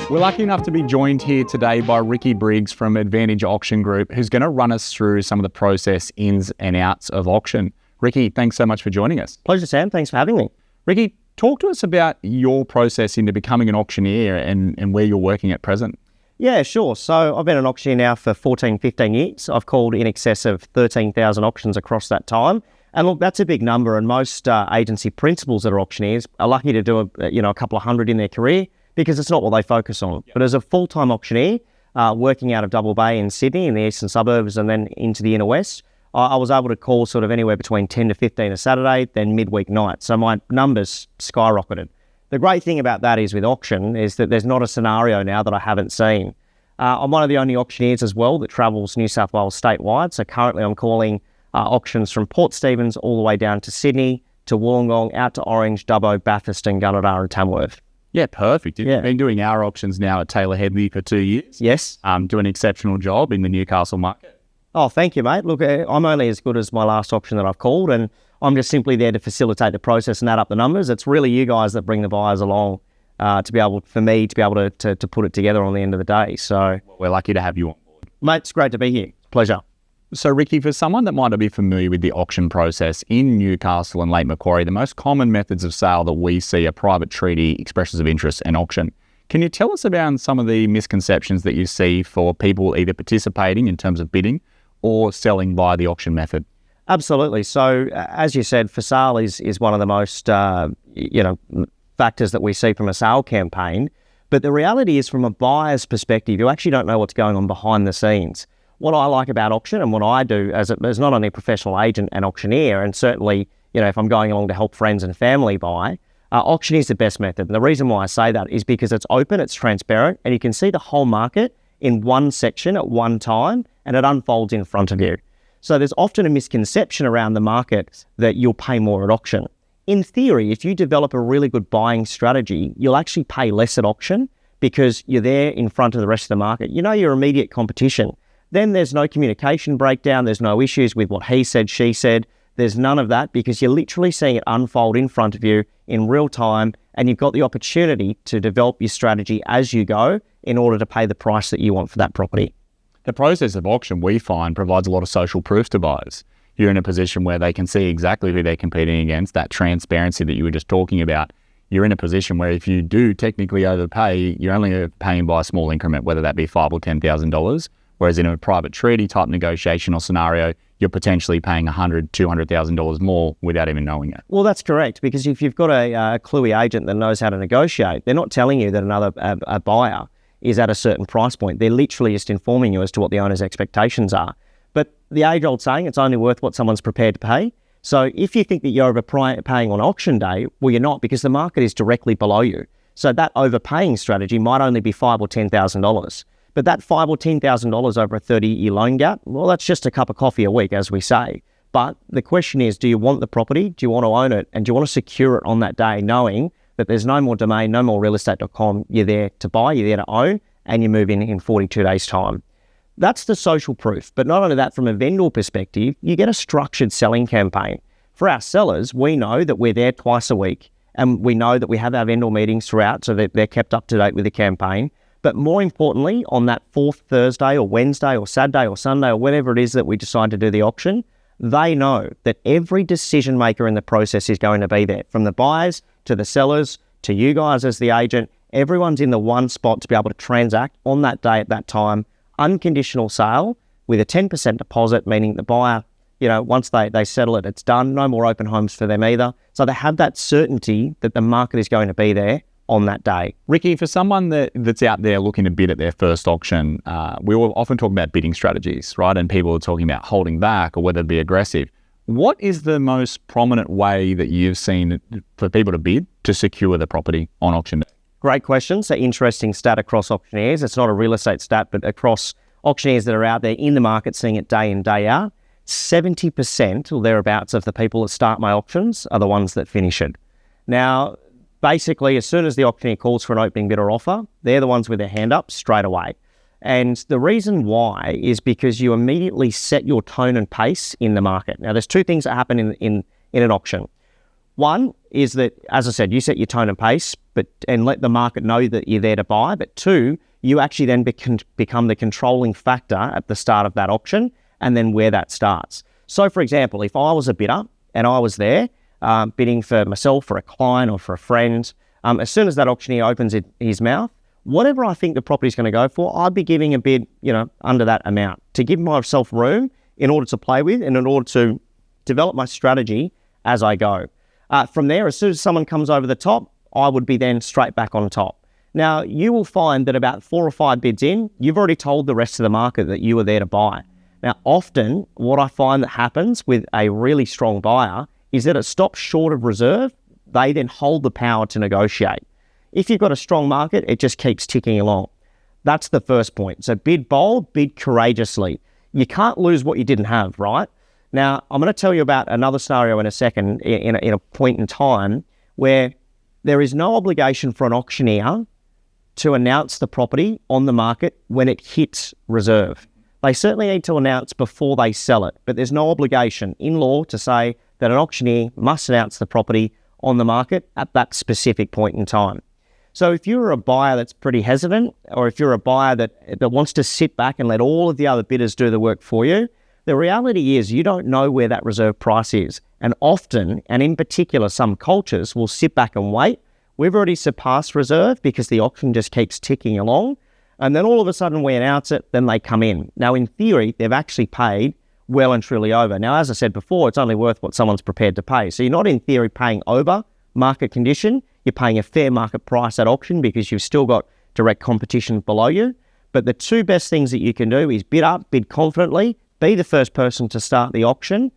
We're lucky enough to be joined here today by Briggs from Advantage Auction Group, who's going to run us through some of the process ins and outs of auction. Ricky, thanks so much for joining us. Pleasure, Sam. Thanks for having me. Ricky, talk to us about your process into becoming an auctioneer and where you're working at present. Yeah, sure. So I've been an auctioneer now for 14, 15 years. I've called in excess of 13,000 auctions across that time. And look, that's a big number. And most agency principals that are auctioneers are lucky to do a couple of hundred in their career, because it's not what they focus on. Yep. But as a full-time auctioneer, working out of Double Bay in Sydney, in the eastern suburbs, and then into the inner west, I was able to call sort of anywhere between 10 to 15 a Saturday, then midweek night. So my numbers skyrocketed. The great thing about that is with auction is that there's not a scenario now that I haven't seen. I'm one of the only auctioneers as well that travels New South Wales statewide. So currently I'm calling auctions from Port Stephens all the way down to Sydney, to Wollongong, out to Orange, Dubbo, Bathurst and Gunnedah and Tamworth. Yeah, perfect. You've been doing our auctions now at Taylor Hedley for 2 years. Yes. Doing an exceptional job in the Newcastle market. Oh, thank you, mate. Look, I'm only as good as my last auction that I've called, and I'm just simply there to facilitate the process and add up the numbers. It's really you guys that bring the buyers along to be able to put it together on the end of the day. So we're lucky to have you on board. Mate, it's great to be here. Pleasure. So Ricky, for someone that might not be familiar with the auction process in Newcastle and Lake Macquarie, the most common methods of sale that we see are private treaty, expressions of interest and auction. Can you tell us about some of the misconceptions that you see for people either participating in terms of bidding or selling via the auction method? Absolutely. So as you said, for sale is one of the most factors that we see from a sale campaign. But the reality is, from a buyer's perspective, you actually don't know what's going on behind the scenes. What I like about auction and what I do as not only a professional agent and auctioneer, and certainly, if I'm going along to help friends and family buy, auction is the best method. And the reason why I say that is because it's open, it's transparent, and you can see the whole market in one section at one time, and it unfolds in front of you. So there's often a misconception around the market that you'll pay more at auction. In theory, if you develop a really good buying strategy, you'll actually pay less at auction because you're there in front of the rest of the market. You know your immediate competition. Then there's no communication breakdown. There's no issues with what he said, she said. There's none of that because you're literally seeing it unfold in front of you in real time, and you've got the opportunity to develop your strategy as you go in order to pay the price that you want for that property. The process of auction, we find, provides a lot of social proof to buyers. You're in a position where they can see exactly who they're competing against, that transparency that you were just talking about. You're in a position where if you do technically overpay, you're only paying by a small increment, whether that be $5,000 or $10,000. Whereas in a private treaty type negotiation or scenario, you're potentially paying $100,000, $200,000 more without even knowing it. Well, that's correct, because if you've got a cluey agent that knows how to negotiate, they're not telling you that a buyer is at a certain price point. They're literally just informing you as to what the owner's expectations are. But the age-old saying, it's only worth what someone's prepared to pay. So if you think that you're overpaying on auction day, well, you're not, because the market is directly below you. So that overpaying strategy might only be $5,000 or $10,000. But that $5,000 or $10,000 over a 30-year loan gap, well, that's just a cup of coffee a week, as we say. But the question is, do you want the property? Do you want to own it? And do you want to secure it on that day, knowing that there's no more domain, no more realestate.com. You're there to buy, you're there to own, and you move in 42 days' time. That's the social proof. But not only that, from a vendor perspective, you get a structured selling campaign. For our sellers, we know that we're there twice a week, and we know that we have our vendor meetings throughout, so that they're kept up to date with the campaign. But more importantly, on that fourth Thursday or Wednesday or Saturday or Sunday or whatever it is that we decide to do the auction, they know that every decision maker in the process is going to be there. From the buyers to the sellers to you guys as the agent, everyone's in the one spot to be able to transact on that day at that time. Unconditional sale with a 10% deposit, meaning the buyer, once they settle it, it's done. No more open homes for them either. So they have that certainty that the market is going to be there on that day. Ricky, for someone that's out there looking to bid at their first auction, we will often talk about bidding strategies, right? And people are talking about holding back or whether to be aggressive. What is the most prominent way that you've seen for people to bid to secure the property on auction day? Great question. So interesting stat across auctioneers. It's not a real estate stat, but across auctioneers that are out there in the market seeing it day in, day out, 70% or thereabouts of the people that start my auctions are the ones that finish it. Now, basically, as soon as the auctioneer calls for an opening bid or offer, they're the ones with their hand up straight away. And the reason why is because you immediately set your tone and pace in the market. Now, there's two things that happen in an auction. One is that, as I said, you set your tone and pace, and let the market know that you're there to buy. But two, you actually then become the controlling factor at the start of that auction, and then where that starts. So, for example, if I was a bidder and I was there bidding for myself, for a client, or for a friend, as soon as that auctioneer opens his mouth, whatever I think the property's going to go for, I'd be giving a bid, under that amount to give myself room in order to play with and in order to develop my strategy as I go. From there, as soon as someone comes over the top, I would be then straight back on top. Now, you will find that about 4 or 5 bids in, you've already told the rest of the market that you were there to buy. Now, often what I find that happens with a really strong buyer is that it stops short of reserve. They then hold the power to negotiate. If you've got a strong market, it just keeps ticking along. That's the first point. So bid bold, bid courageously. You can't lose what you didn't have, right? Now, I'm going to tell you about another scenario in a second, in a point in time where there is no obligation for an auctioneer to announce the property on the market when it hits reserve. They certainly need to announce before they sell it, but there's no obligation in law to say that an auctioneer must announce the property on the market at that specific point in time. So if you're a buyer that's pretty hesitant, or if you're a buyer that wants to sit back and let all of the other bidders do the work for you, the reality is you don't know where that reserve price is. And often, and in particular, some cultures will sit back and wait. We've already surpassed reserve because the auction just keeps ticking along. And then all of a sudden we announce it, then they come in. Now, in theory, they've actually paid well and truly over. Now, as I said before, it's only worth what someone's prepared to pay. So you're not in theory paying over market condition. You're paying a fair market price at auction because you've still got direct competition below you. But the two best things that you can do is bid up, bid confidently, be the first person to start the auction,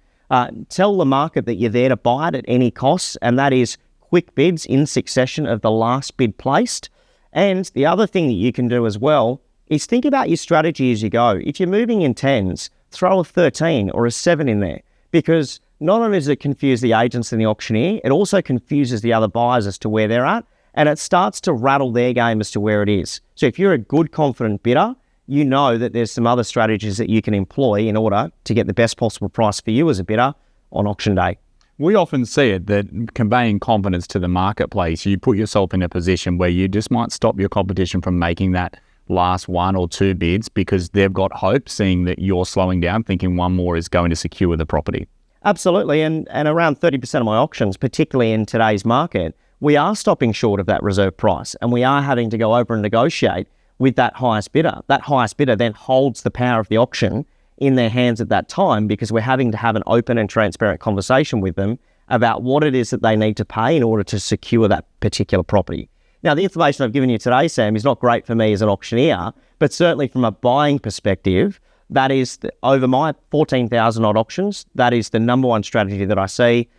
tell the market that you're there to buy it at any cost, and that is quick bids in succession of the last bid placed. And the other thing that you can do as well is think about your strategy as you go. If you're moving in 10s, throw a 13 or a 7 in there, because not only does it confuse the agents and the auctioneer, it also confuses the other buyers as to where they're at, and it starts to rattle their game as to where it is. So if you're a good, confident bidder, you know that there's some other strategies that you can employ in order to get the best possible price for you as a bidder on auction day. We often see it that conveying confidence to the marketplace, you put yourself in a position where you just might stop your competition from making that last 1 or 2 bids because they've got hope, seeing that you're slowing down, thinking one more is going to secure the property. Absolutely, and around 30% of my auctions, particularly in today's market, we are stopping short of that reserve price, and we are having to go over and negotiate with that highest bidder. That highest bidder then holds the power of the auction in their hands at that time, because we're having to have an open and transparent conversation with them about what it is that they need to pay in order to secure that particular property. Now, the information I've given you today, Sam, is not great for me as an auctioneer, but certainly from a buying perspective, that is over my 14,000 odd auctions, that is the number one strategy that I see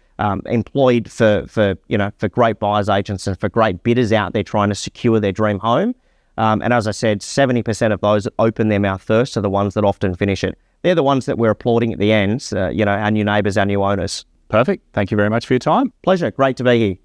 employed for great buyers agents and for great bidders out there trying to secure their dream home. And as I said, 70% of those that open their mouth first are the ones that often finish it. They're the ones that we're applauding at the end, our new neighbours, our new owners. Perfect. Thank you very much for your time. Pleasure. Great to be here.